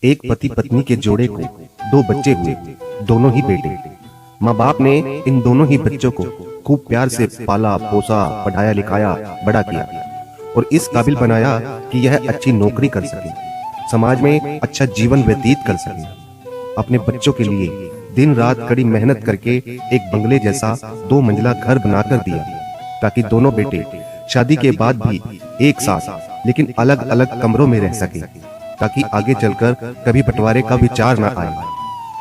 एक पति पत्नी के जोड़े को दो बच्चे हुए, दोनों ही बेटे। माँ बाप ने इन दोनों ही बच्चों को खूब प्यार से पाला पोसा, पढ़ाया लिखाया, बड़ा किया और इस काबिल बनाया कि यह अच्छी नौकरी कर सके, समाज में अच्छा जीवन व्यतीत कर सके। अपने बच्चों के लिए दिन रात कड़ी मेहनत करके एक बंगले जैसा 2 मंजिला घर बनाकर दिया, ताकि दोनों बेटे शादी के बाद भी एक साथ लेकिन अलग अलग कमरों में रह सके, ताकि आगे चलकर कभी बंटवारे का विचार ना आए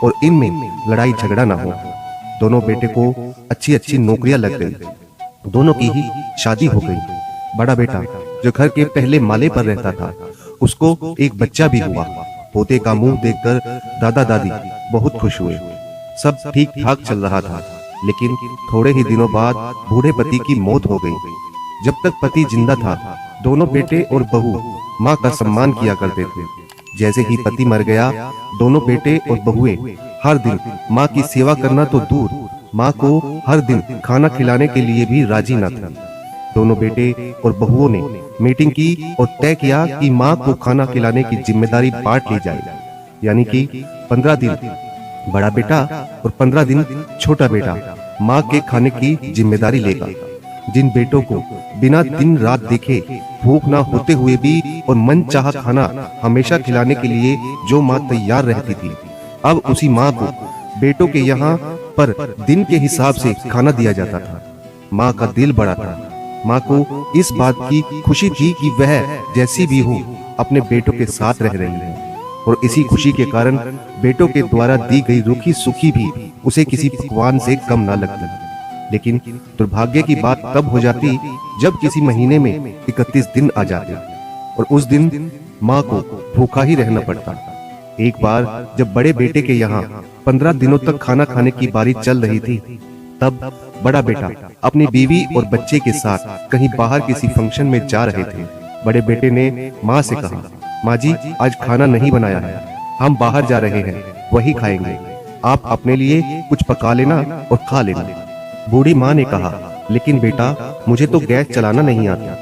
और इनमें लड़ाई झगड़ा ना हो। दोनों बेटे को अच्छी अच्छी नौकरियां लग गई, दोनों की ही शादी हो गई। बड़ा बेटा जो घर के पहले माले पर रहता था, उसको एक बच्चा भी हुआ। पोते का मुंह देखकर दादा दादी बहुत खुश हुए। सब ठीक ठाक चल रहा था, लेकिन थोड़े ही दिनों बाद बूढ़े पति की मौत हो गई। जब तक पति जिंदा था, दोनों बेटे और बहू माँ का सम्मान किया करते थे। जैसे ही पति मर गया, दोनों बेटे और बहुएं हर दिन माँ की सेवा करना तो दूर, माँ को हर दिन खाना खिलाने के लिए भी राजी न थे। दोनों बेटे और बहुओं ने मीटिंग की और तय किया कि माँ को खाना खिलाने की जिम्मेदारी बांट ली जाए, यानी कि 15 दिन बड़ा बेटा और 15 दिन छोटा बेटा माँ के खाने की जिम्मेदारी लेगा। जिन बेटों को बिना दिन रात देखे भूख ना होते हुए भी और मन चाहा खाना हमेशा खिलाने के लिए जो माँ तैयार रहती थी, अब उसी माँ को बेटों के यहाँ पर दिन के हिसाब से खाना दिया जाता था। माँ का दिल बड़ा था। माँ को इस बात की खुशी थी कि वह जैसी भी हो अपने बेटों के साथ रह रही है, और इसी खुशी के कारण बेटों के द्वारा दी गई रूखी सूखी भी उसे किसी पकवान से कम ना लगती। लेकिन दुर्भाग्य की बात तब हो जाती जब किसी महीने में 31 दिन आ जाते और उस दिन माँ को भूखा ही रहना पड़ता। एक बार जब बड़े बेटे के यहाँ 15 दिनों तक खाना खाने की बारी चल रही थी, तब बड़ा बेटा अपनी बीवी और बच्चे के साथ कहीं बाहर किसी फंक्शन में जा रहे थे। बड़े बेटे ने माँ से कहा, माँ जी आज खाना नहीं बनाया है, हम बाहर जा रहे हैं, वही खाएंगे, आप अपने लिए कुछ पका लेना और खा लेना। बूढ़ी माँ ने कहा, लेकिन बेटा मुझे तो गैस चलाना नहीं आता।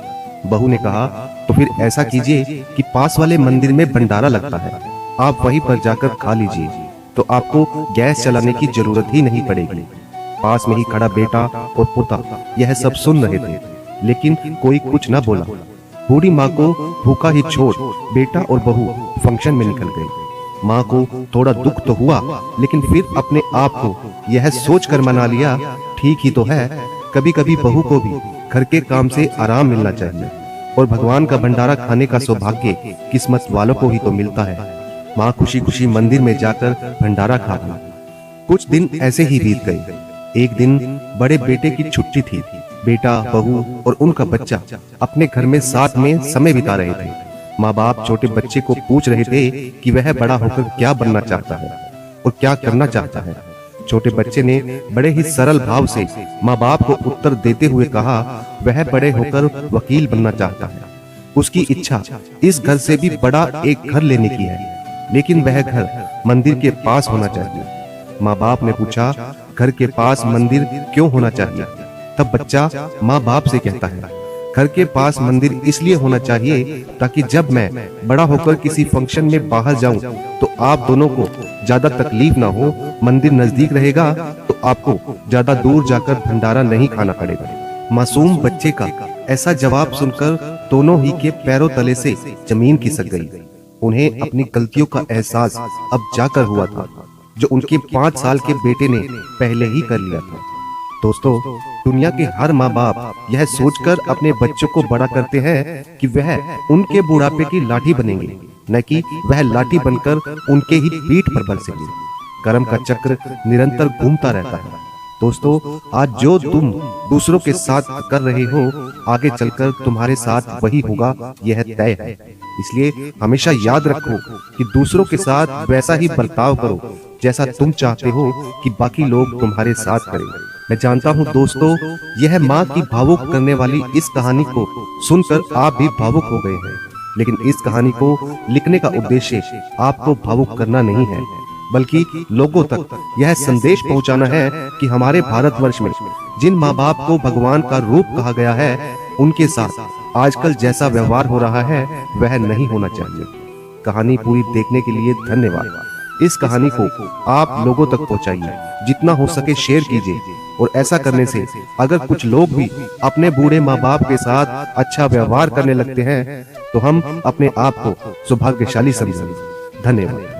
बहू ने कहा, तो फिर ऐसा कीजिए कि पास वाले मंदिर में भंडारा लगता है, आप वहीं पर जाकर खा लीजिए, तो आपको गैस चलाने की जरूरत ही नहीं पड़ेगी। पास में ही खड़ा बेटा और पोता यह सब सुन रहे थे, लेकिन कोई कुछ न बोला। बूढ़ी माँ को भूखा ही छोड़ बेटा और बहू फंक्शन में निकल गई। माँ को थोड़ा दुख तो हुआ, लेकिन फिर अपने आप को यह सोचकर मना लिया, ठीक ही तो है, कभी कभी बहू को भी घर के काम से आराम मिलना चाहिए, और भगवान का भंडारा खाने का सौभाग्य किस्मत वालों को ही तो मिलता है। माँ खुशी खुशी मंदिर में जाकर भंडारा खा ली। कुछ दिन ऐसे ही बीत गए। एक दिन बड़े बेटे की छुट्टी थी। बेटा, बहू और उनका बच्चा अपने घर में साथ में समय बिता रहे थे। माँ बाप छोटे बच्चे को पूछ रहे थे कि वह बड़ा होकर क्या बनना चाहता है और क्या करना चाहता है। छोटे बच्चे ने बड़े ही सरल भाव से माँ बाप को उत्तर देते हुए कहा, वह बड़े होकर वकील बनना चाहता है। उसकी इच्छा इस घर से भी बड़ा एक घर लेने की है, लेकिन वह घर मंदिर के पास होना चाहिए। माँ बाप ने पूछा, घर के पास मंदिर क्यों होना चाहिए? तब बच्चा माँ बाप से कहता है, घर के पास मंदिर इसलिए होना चाहिए ताकि जब मैं बड़ा होकर किसी फंक्शन में बाहर जाऊं तो आप दोनों को ज्यादा तकलीफ ना हो। मंदिर नजदीक रहेगा तो आपको ज्यादा दूर जाकर भंडारा नहीं खाना पड़ेगा। मासूम बच्चे का ऐसा जवाब सुनकर दोनों ही के पैरों तले से जमीन खिसक गई। उन्हें अपनी गलतियों का एहसास अब जाकर हुआ था, जो उनके 5 साल के बेटे ने पहले ही कर लिया था। दोस्तों, दुनिया के हर माँ बाप यह सोचकर अपने बच्चों को बड़ा करते हैं कि वह उनके बुढ़ापे की लाठी बनेंगे, न कि वह लाठी बनकर उनके ही पीठ पर बरसेंगे। कर्म का चक्र निरंतर घूमता रहता है। दोस्तों, आज जो तुम दूसरों के साथ कर रहे हो, आगे चलकर तुम्हारे साथ वही होगा, यह तय है। इसलिए हमेशा याद रखो कि दूसरों के साथ वैसा ही बर्ताव करो जैसा तुम चाहते हो कि बाकी लोग तुम्हारे साथ करें। मैं जानता हूँ दोस्तों, यह माँ की भावुक करने वाली इस कहानी को सुनकर आप भी भावुक हो गए हैं, लेकिन इस कहानी को लिखने का उद्देश्य आपको भावुक करना नहीं है, बल्कि लोगों तक यह संदेश पहुंचाना है कि हमारे भारतवर्ष में जिन माँ बाप को भगवान का रूप कहा गया है, उनके साथ आजकल जैसा व्यवहार हो रहा है वह नहीं होना चाहिए। कहानी पूरी देखने के लिए धन्यवाद। इस कहानी को आप लोगों तक पहुंचाइए, जितना हो सके शेयर कीजिए, और ऐसा करने से अगर कुछ लोग भी अपने बूढ़े माँ बाप के साथ अच्छा व्यवहार करने लगते हैं तो हम अपने आप को सौभाग्यशाली समझेंगे। धन्यवाद।